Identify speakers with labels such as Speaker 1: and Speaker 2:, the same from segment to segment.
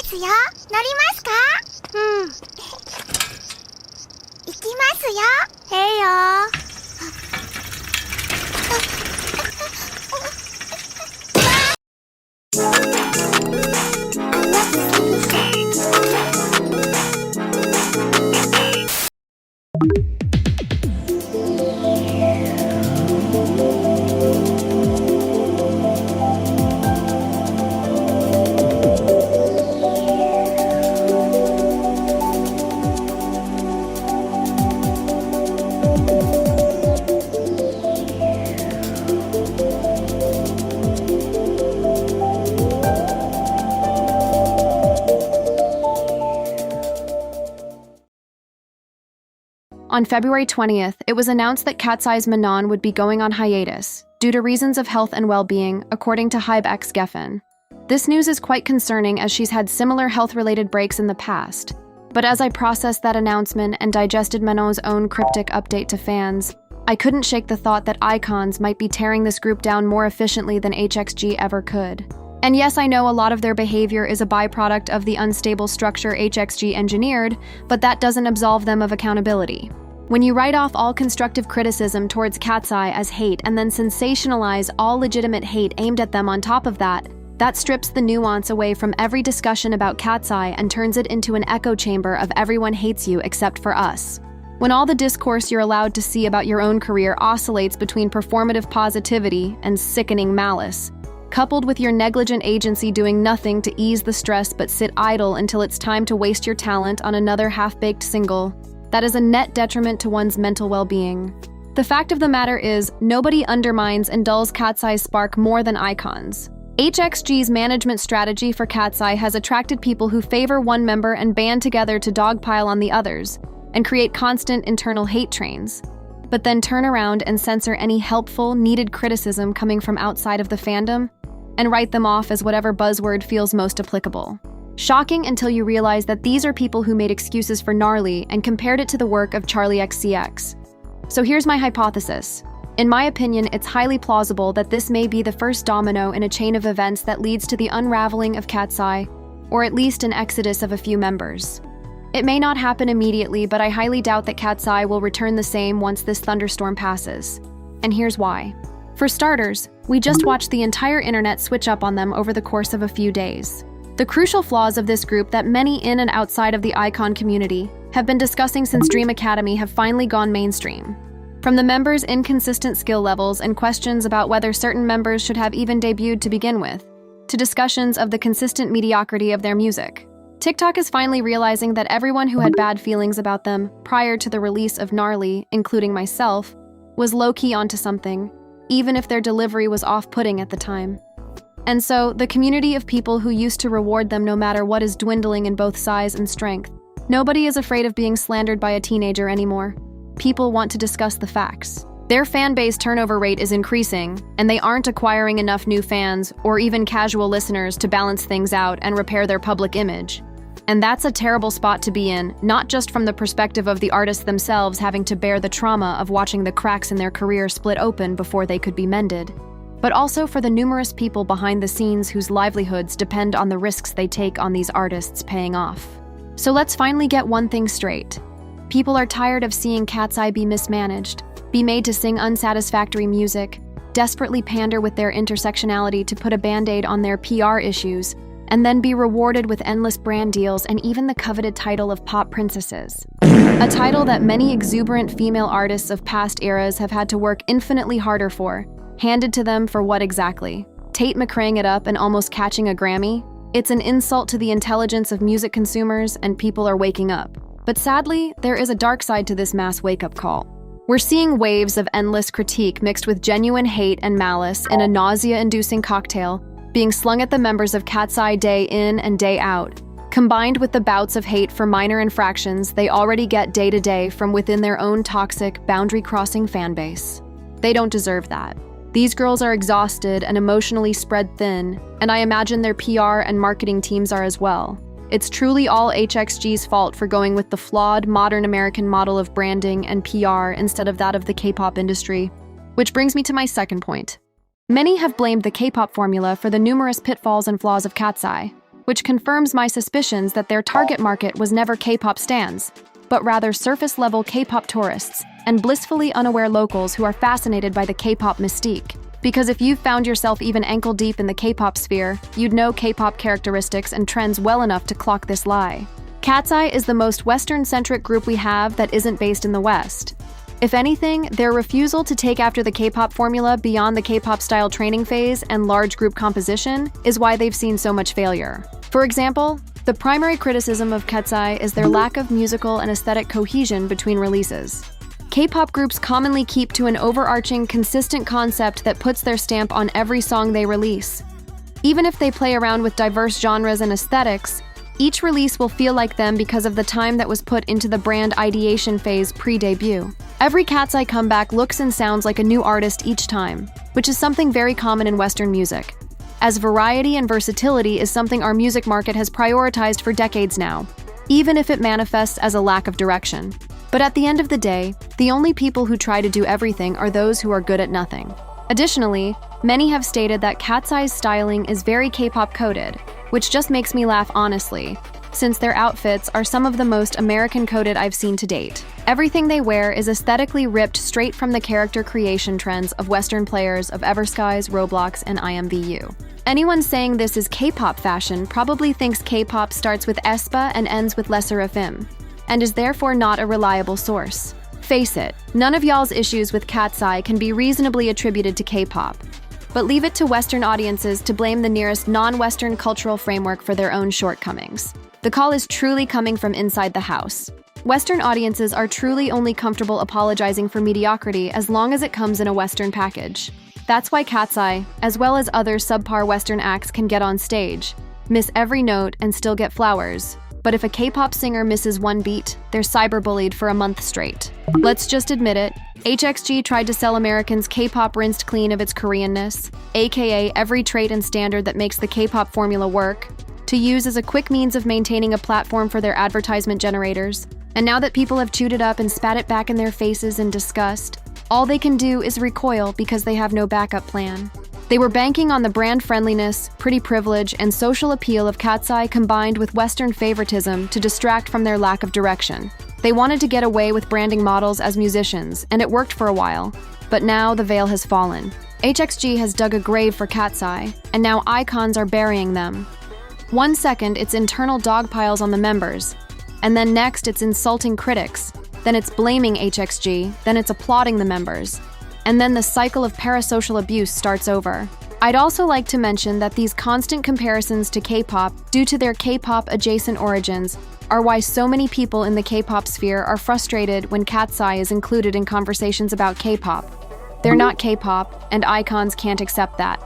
Speaker 1: ますよ。乗りますか？うん。行きますよ。ええよ。
Speaker 2: On February 20th, it was announced that KATSEYE's Manon would be going on hiatus, due to reasons of health and well-being, according to Hybe X Geffen. This news is quite concerning as she's had similar health-related breaks in the past. But as I processed that announcement and digested Manon's own cryptic update to fans, I couldn't shake the thought that icons might be tearing this group down more efficiently than HXG ever could. And yes, I know a lot of their behavior is a byproduct of the unstable structure HXG engineered, but that doesn't absolve them of accountability. When you write off all constructive criticism towards KATSEYE as hate and then sensationalize all legitimate hate aimed at them on top of that, that strips the nuance away from every discussion about KATSEYE and turns it into an echo chamber of everyone hates you except for us. When all the discourse you're allowed to see about your own career oscillates between performative positivity and sickening malice, coupled with your negligent agency doing nothing to ease the stress but sit idle until it's time to waste your talent on another half-baked single, that is a net detriment to one's mental well-being. The fact of the matter is, nobody undermines and dulls KATSEYE's spark more than icons. HXG's management strategy for KATSEYE has attracted people who favor one member and band together to dogpile on the others, and create constant internal hate trains, but then turn around and censor any helpful, needed criticism coming from outside of the fandom, and write them off as whatever buzzword feels most applicable. Shocking until you realize that these are people who made excuses for Gnarly and compared it to the work of Charlie XCX. So here's my hypothesis. In my opinion, it's highly plausible that this may be the first domino in a chain of events that leads to the unraveling of KATSEYE, or at least an exodus of a few members. It may not happen immediately, but I highly doubt that KATSEYE will return the same once this thunderstorm passes. And here's why. For starters, we just watched the entire internet switch up on them over the course of a few days. The crucial flaws of this group that many in and outside of the icon community have been discussing since Dream Academy have finally gone mainstream. From the members' inconsistent skill levels and questions about whether certain members should have even debuted to begin with, to discussions of the consistent mediocrity of their music. TikTok is finally realizing that everyone who had bad feelings about them prior to the release of Gnarly, including myself, was low-key onto something, even if their delivery was off-putting at the time. And so, the community of people who used to reward them no matter what is dwindling in both size and strength. Nobody is afraid of being slandered by a teenager anymore. People want to discuss the facts. Their fan base turnover rate is increasing, and they aren't acquiring enough new fans or even casual listeners to balance things out and repair their public image. And that's a terrible spot to be in, not just from the perspective of the artists themselves having to bear the trauma of watching the cracks in their career split open before they could be mended, but also for the numerous people behind the scenes whose livelihoods depend on the risks they take on these artists paying off. So let's finally get one thing straight. People are tired of seeing KATSEYE be mismanaged, be made to sing unsatisfactory music, desperately pander with their intersectionality to put a band-aid on their PR issues, and then be rewarded with endless brand deals and even the coveted title of pop princesses. A title that many exuberant female artists of past eras have had to work infinitely harder for, handed to them for what exactly? Tate McRaeing it up and almost catching a Grammy? It's an insult to the intelligence of music consumers, and people are waking up. But sadly, there is a dark side to this mass wake-up call. We're seeing waves of endless critique mixed with genuine hate and malice in a nausea-inducing cocktail being slung at the members of KATSEYE day in and day out, combined with the bouts of hate for minor infractions they already get day to day from within their own toxic, boundary-crossing fan base. They don't deserve that. These girls are exhausted and emotionally spread thin, and I imagine their PR and marketing teams are as well. It's truly all HXG's fault for going with the flawed, modern American model of branding and PR instead of that of the K-pop industry. Which brings me to my second point. Many have blamed the K-pop formula for the numerous pitfalls and flaws of KATSEYE, which confirms my suspicions that their target market was never K-pop stans, but rather surface-level K-pop tourists and blissfully unaware locals who are fascinated by the K-pop mystique. Because if you've found yourself even ankle-deep in the K-pop sphere, you'd know K-pop characteristics and trends well enough to clock this lie. KATSEYE is the most Western-centric group we have that isn't based in the West. If anything, their refusal to take after the K-pop formula beyond the K-pop style training phase and large group composition is why they've seen so much failure. For example, the primary criticism of KATSEYE is their lack of musical and aesthetic cohesion between releases. K-pop groups commonly keep to an overarching, consistent concept that puts their stamp on every song they release. Even if they play around with diverse genres and aesthetics, each release will feel like them because of the time that was put into the brand ideation phase pre-debut. Every KATSEYE comeback looks and sounds like a new artist each time, which is something very common in Western music, as variety and versatility is something our music market has prioritized for decades now, even if it manifests as a lack of direction. But at the end of the day, the only people who try to do everything are those who are good at nothing. Additionally, many have stated that KATSEYE's styling is very K-pop coded, which just makes me laugh honestly, since their outfits are some of the most American coded I've seen to date. Everything they wear is aesthetically ripped straight from the character creation trends of Western players of Everskies, Roblox, and IMVU. Anyone saying this is K-pop fashion probably thinks K-pop starts with aespa and ends with lesser FM, and is therefore not a reliable source. Face it, none of y'all's issues with KATSEYE can be reasonably attributed to K-pop, but leave it to Western audiences to blame the nearest non-Western cultural framework for their own shortcomings. The call is truly coming from inside the house. Western audiences are truly only comfortable apologizing for mediocrity as long as it comes in a Western package. That's why KATSEYE, as well as other subpar Western acts, can get on stage, miss every note, and still get flowers. But if a K-pop singer misses one beat, they're cyberbullied for a month straight. Let's just admit it, HXG tried to sell Americans K-pop rinsed clean of its Koreanness, aka every trait and standard that makes the K-pop formula work, to use as a quick means of maintaining a platform for their advertisement generators. And now that people have chewed it up and spat it back in their faces in disgust, all they can do is recoil because they have no backup plan. They were banking on the brand friendliness, pretty privilege, and social appeal of KATSEYE combined with Western favoritism to distract from their lack of direction. They wanted to get away with branding models as musicians, and it worked for a while. But now the veil has fallen. HXG has dug a grave for KATSEYE, and now icons are burying them. 1 second, it's internal dogpiles on the members, and then next it's insulting critics, then it's blaming HXG, then it's applauding the members. And then the cycle of parasocial abuse starts over. I'd also like to mention that these constant comparisons to K-pop, due to their K-pop adjacent origins, are why so many people in the K-pop sphere are frustrated when KATSEYE is included in conversations about K-pop. They're not K-pop, and icons can't accept that.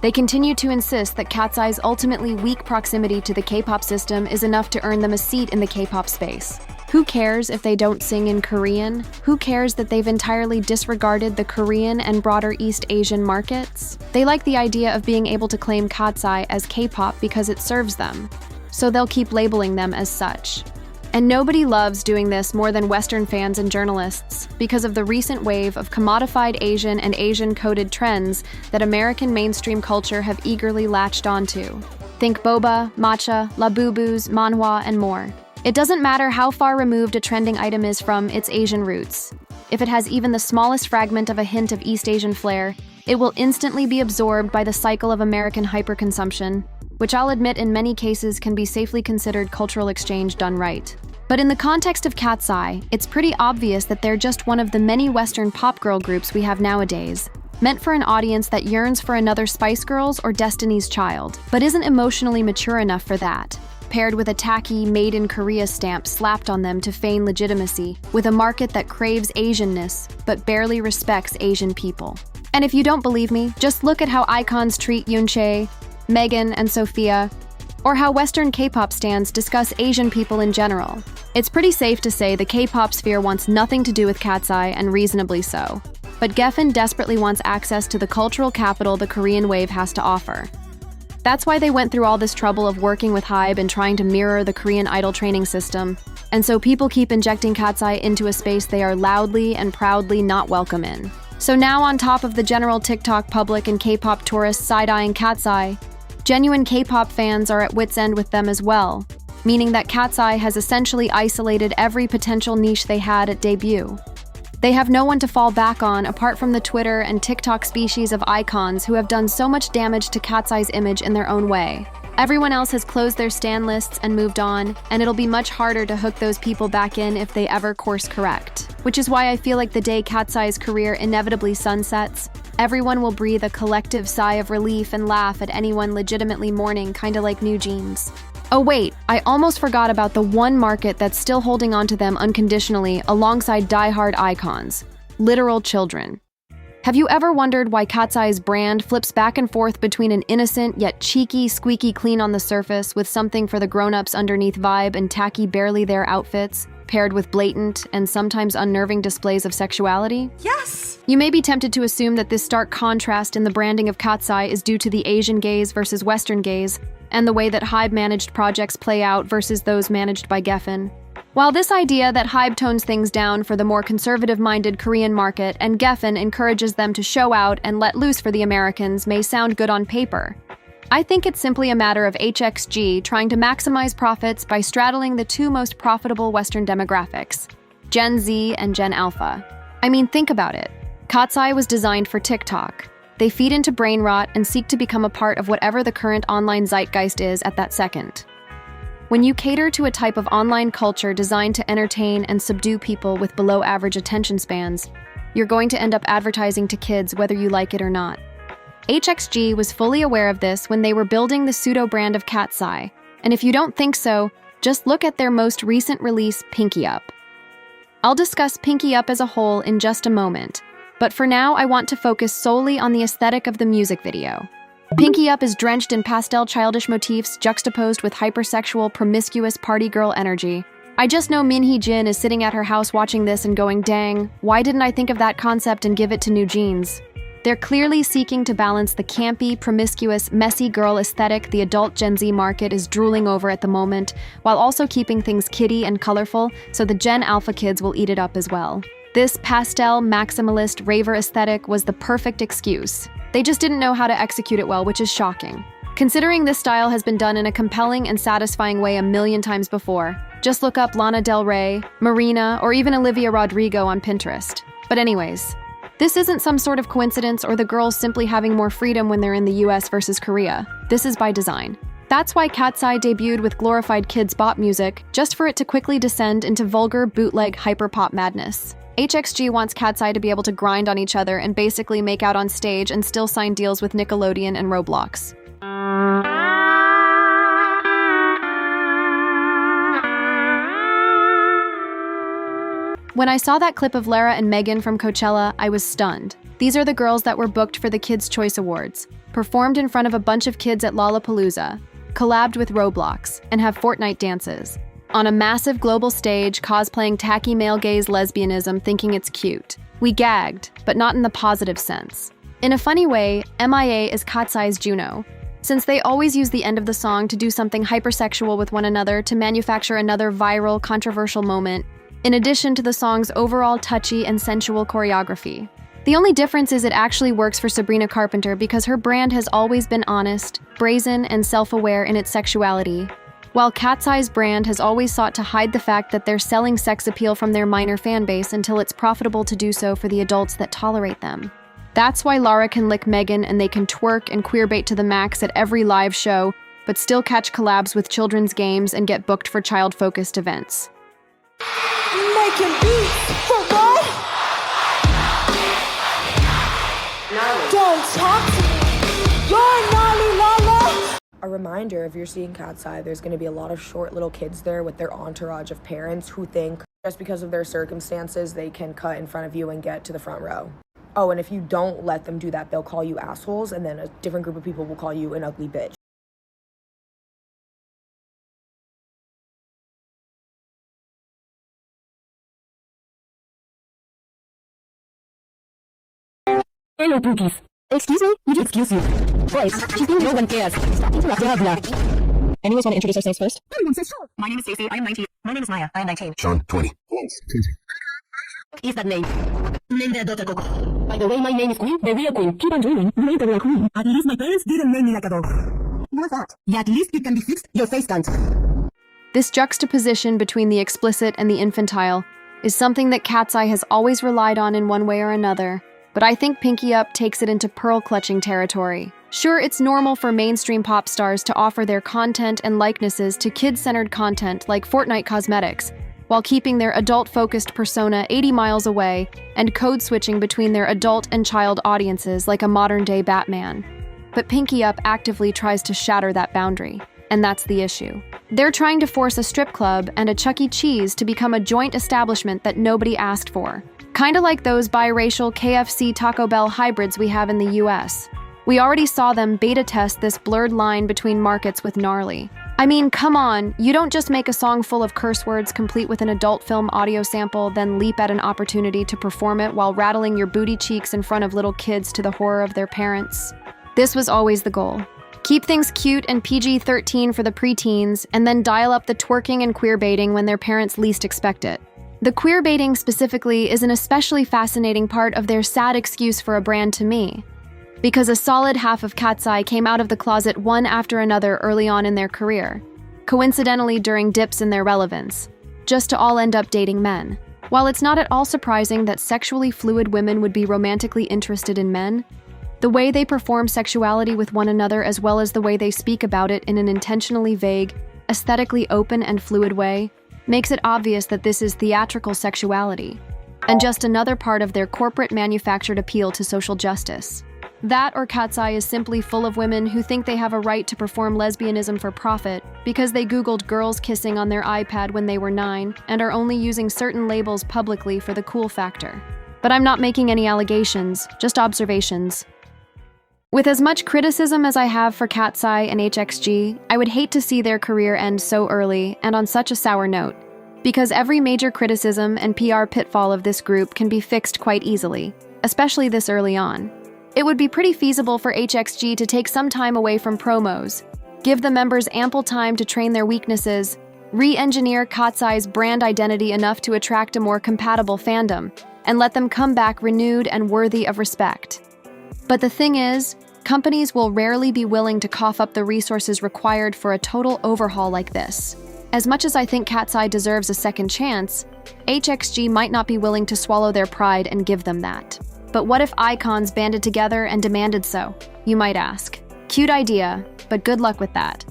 Speaker 2: They continue to insist that KATSEYE's ultimately weak proximity to the K-pop system is enough to earn them a seat in the K-pop space. Who cares if they don't sing in Korean? Who cares that they've entirely disregarded the Korean and broader East Asian markets? They like the idea of being able to claim KATSEYE as K-pop because it serves them, so they'll keep labeling them as such. And nobody loves doing this more than Western fans and journalists because of the recent wave of commodified Asian and Asian-coded trends that American mainstream culture have eagerly latched onto. Think boba, matcha, labubus, manhwa, and more. It doesn't matter how far removed a trending item is from its Asian roots. If it has even the smallest fragment of a hint of East Asian flair, it will instantly be absorbed by the cycle of American hyperconsumption, which I'll admit in many cases can be safely considered cultural exchange done right. But in the context of KATSEYE, it's pretty obvious that they're just one of the many Western pop girl groups we have nowadays, meant for an audience that yearns for another Spice Girls or Destiny's Child, but isn't emotionally mature enough for that, paired with a tacky Made in Korea stamp slapped on them to feign legitimacy, with a market that craves Asianness, but barely respects Asian people. And if you don't believe me, just look at how icons treat Yoonchae, Megan, and Sophia, or how Western K-pop stans discuss Asian people in general. It's pretty safe to say the K-pop sphere wants nothing to do with KATSEYE, and reasonably so. But Geffen desperately wants access to the cultural capital the Korean wave has to offer. That's why they went through all this trouble of working with HYBE and trying to mirror the Korean idol training system, and so people keep injecting KATSEYE into a space they are loudly and proudly not welcome in. So now, on top of the general TikTok public and K-pop tourists side-eyeing KATSEYE, Genuine K-pop fans are at wit's end with them as well, meaning that KATSEYE has essentially isolated every potential niche they had at debut. They have no one to fall back on apart from the Twitter and TikTok species of icons who have done so much damage to KATSEYE's image in their own way. Everyone else has closed their stan lists and moved on, and it'll be much harder to hook those people back in if they ever course correct. Which is why I feel like the day KATSEYE's career inevitably sunsets, everyone will breathe a collective sigh of relief and laugh at anyone legitimately mourning, kinda like New Jeans. Oh wait, I almost forgot about the one market that's still holding on to them unconditionally alongside die-hard icons: literal children. Have you ever wondered why KATSEYE's brand flips back and forth between an innocent yet cheeky, squeaky clean on the surface with something for the grown-ups underneath vibe and tacky barely there outfits, paired with blatant and sometimes unnerving displays of sexuality?
Speaker 3: Yes!
Speaker 2: You may be tempted to assume that this stark contrast in the branding of KATSEYE is due to the Asian gaze versus Western gaze, and the way that HYBE-managed projects play out versus those managed by Geffen. While this idea that HYBE tones things down for the more conservative-minded Korean market and Geffen encourages them to show out and let loose for the Americans may sound good on paper, I think it's simply a matter of HXG trying to maximize profits by straddling the two most profitable Western demographics, Gen Z and Gen Alpha. I mean, think about it. KATSEYE was designed for TikTok. They feed into brain rot and seek to become a part of whatever the current online zeitgeist is at that second. When you cater to a type of online culture designed to entertain and subdue people with below-average attention spans, you're going to end up advertising to kids whether you like it or not. HXG was fully aware of this when they were building the pseudo-brand of KATSEYE, and if you don't think so, just look at their most recent release, Pinky Up. I'll discuss Pinky Up as a whole in just a moment, but for now I want to focus solely on the aesthetic of the music video. Pinky Up is drenched in pastel childish motifs juxtaposed with hypersexual, promiscuous party girl energy. I just know Min Hee-jin is sitting at her house watching this and going, dang, why didn't I think of that concept and give it to New Jeans? They're clearly seeking to balance the campy, promiscuous, messy girl aesthetic the adult Gen Z market is drooling over at the moment, while also keeping things kiddie and colorful so the Gen Alpha kids will eat it up as well. This pastel, maximalist, raver aesthetic was the perfect excuse. They just didn't know how to execute it well, which is shocking. Considering this style has been done in a compelling and satisfying way a million times before. Just look up Lana Del Rey, Marina, or even Olivia Rodrigo on Pinterest. But anyways, this isn't some sort of coincidence or the girls simply having more freedom when they're in the US versus Korea. This is by design. That's why KATSEYE debuted with glorified kids' bop music, just for it to quickly descend into vulgar, bootleg hyperpop madness. HXG wants KATSEYE to be able to grind on each other and basically make out on stage and still sign deals with Nickelodeon and Roblox. When I saw that clip of Lara and Megan from Coachella, I was stunned. These are the girls that were booked for the Kids' Choice Awards, performed in front of a bunch of kids at Lollapalooza, collabed with Roblox, and have Fortnite dances. On a massive global stage, cosplaying tacky male gaze lesbianism thinking it's cute. We gagged, but not in the positive sense. In a funny way, MIA is KATSEYE's Juno, since they always use the end of the song to do something hypersexual with one another to manufacture another viral, controversial moment, in addition to the song's overall touchy and sensual choreography. The only difference is it actually works for Sabrina Carpenter because her brand has always been honest, brazen, and self-aware in its sexuality, while KATSEYE's brand has always sought to hide the fact that they're selling sex appeal from their minor fan base until it's profitable to do so for the adults that tolerate them. That's why Lara can lick Megan and they can twerk and queerbait to the max at every live show, but still catch collabs with children's games and get booked for child-focused events.
Speaker 3: Making beats for what? Don't talk to me. You're Nolly Lala. A reminder, if you're seeing KATSEYE, there's going to be a lot of short little kids there with their entourage of parents who think just because of their circumstances they can cut in front of you and get to the front row. Oh, and if you don't let them do that, they'll call you assholes, and then a different group of people will call you an ugly bitch.
Speaker 4: Hello, Pookies. Excuse me? You just excuse you. Boys, she's being no one cares. Stop interrupting. Blah, blah. Anyways, want to introduce ourselves first?
Speaker 3: Everyone says so.
Speaker 4: My name is Stacey. I am 19. My name is Maya. I am 19.
Speaker 5: Sean, 20.
Speaker 4: Is that name? Name their daughter Coco. By the way, my name is Queen, the real Queen. Keep on dreaming. You ain't the real Queen.
Speaker 3: At least my parents didn't name me like a dog.
Speaker 4: What's that? Yeah, at least it can be fixed. Your face can't.
Speaker 2: This juxtaposition between the explicit and the infantile is something that KATSEYE has always relied on in one way or another, but I think Pinky Up takes it into pearl-clutching territory. Sure, it's normal for mainstream pop stars to offer their content and likenesses to kid-centered content like Fortnite cosmetics, while keeping their adult-focused persona 80 miles away and code-switching between their adult and child audiences like a modern-day Batman. But Pinky Up actively tries to shatter that boundary, and that's the issue. They're trying to force a strip club and a Chuck E. Cheese to become a joint establishment that nobody asked for. Kinda like those biracial KFC Taco Bell hybrids we have in the US. We already saw them beta test this blurred line between markets with Gnarly. I mean, come on, you don't just make a song full of curse words complete with an adult film audio sample, then leap at an opportunity to perform it while rattling your booty cheeks in front of little kids to the horror of their parents. This was always the goal. Keep things cute and PG-13 for the preteens, and then dial up the twerking and queerbaiting when their parents least expect it. The queerbaiting specifically is an especially fascinating part of their sad excuse for a brand to me, because a solid half of KATSEYE came out of the closet one after another early on in their career, coincidentally during dips in their relevance, just to all end up dating men. While it's not at all surprising that sexually fluid women would be romantically interested in men, the way they perform sexuality with one another as well as the way they speak about it in an intentionally vague, aesthetically open and fluid way makes it obvious that this is theatrical sexuality, and just another part of their corporate manufactured appeal to social justice. That or KATSEYE is simply full of women who think they have a right to perform lesbianism for profit because they Googled girls kissing on their iPad when they were 9 and are only using certain labels publicly for the cool factor. But I'm not making any allegations, just observations. With as much criticism as I have for KATSEYE and HXG, I would hate to see their career end so early and on such a sour note, because every major criticism and PR pitfall of this group can be fixed quite easily, especially this early on. It would be pretty feasible for HXG to take some time away from promos, give the members ample time to train their weaknesses, re-engineer KATSEYE's brand identity enough to attract a more compatible fandom, and let them come back renewed and worthy of respect. But the thing is, companies will rarely be willing to cough up the resources required for a total overhaul like this. As much as I think KATSEYE deserves a second chance, HXG might not be willing to swallow their pride and give them that. But what if icons banded together and demanded so? You might ask. Cute idea, but good luck with that.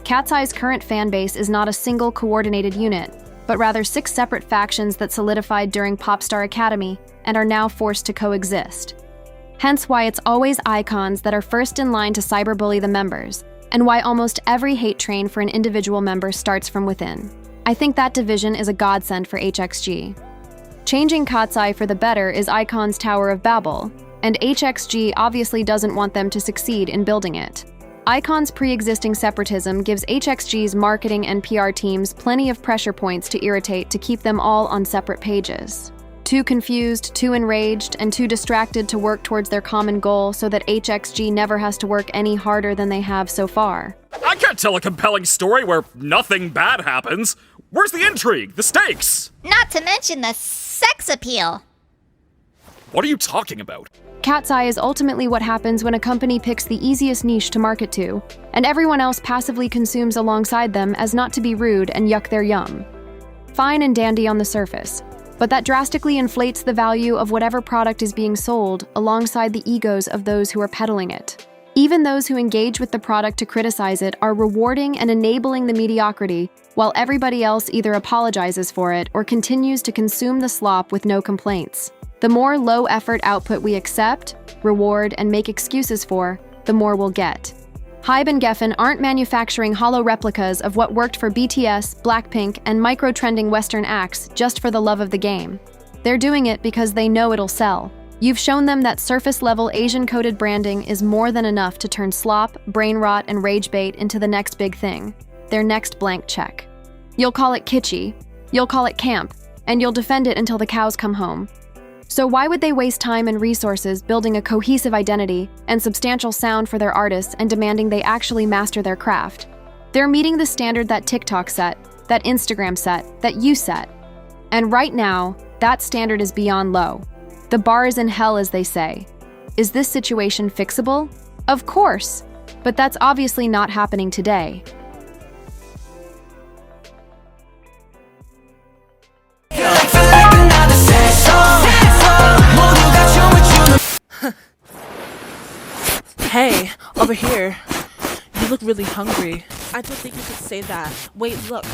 Speaker 2: KATSEYE's current fan base is not a single coordinated unit, but rather 6 separate factions that solidified during Popstar Academy and are now forced to coexist. Hence why it's always icons that are first in line to cyberbully the members, and why almost every hate train for an individual member starts from within. I think that division is a godsend for HXG. Changing KATSEYE for the better is icon's Tower of Babel, and HXG obviously doesn't want them to succeed in building it. icon's pre-existing separatism gives HXG's marketing and PR teams plenty of pressure points to irritate to keep them all on separate pages. Too confused, too enraged, and too distracted to work towards their common goal so that HXG never has to work any harder than they have so far.
Speaker 5: I can't tell a compelling story where nothing bad happens. Where's the intrigue, the stakes?
Speaker 1: Not to mention the sex appeal.
Speaker 5: What are you talking about?
Speaker 2: KATSEYE is ultimately what happens when a company picks the easiest niche to market to, and everyone else passively consumes alongside them as not to be rude and yuck their yum. Fine and dandy on the surface, but that drastically inflates the value of whatever product is being sold alongside the egos of those who are peddling it. Even those who engage with the product to criticize it are rewarding and enabling the mediocrity, while everybody else either apologizes for it or continues to consume the slop with no complaints. The more low-effort output we accept, reward, and make excuses for, the more we'll get. Hybe and Geffen aren't manufacturing hollow replicas of what worked for BTS, Blackpink, and micro-trending Western acts just for the love of the game. They're doing it because they know it'll sell. You've shown them that surface-level Asian-coded branding is more than enough to turn slop, brain rot, and rage bait into the next big thing, their next blank check. You'll call it kitschy, you'll call it camp, and you'll defend it until the cows come home. So why would they waste time and resources building a cohesive identity and substantial sound for their artists and demanding they actually master their craft? They're meeting the standard that TikTok set, that Instagram set, that you set. And right now, that standard is beyond low. The bar is in hell, as they say. Is this situation fixable? Of course! But that's obviously not happening today.
Speaker 6: Hey, over here. You look really hungry. I don't think you could say that. Wait, look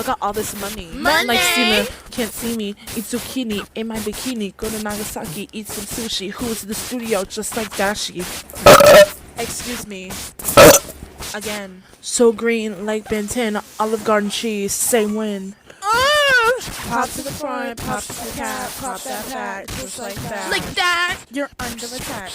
Speaker 6: at all this money. Like Cena can't see me, eat zucchini in my bikini, go to Nagasaki, eat some sushi, who's in the studio just like Dashi. Excuse me. Again. So green like Ben 10, Olive Garden cheese, same win. Pop to the front, pop to the cap, pop that back, just like that. Like that! You're under attack.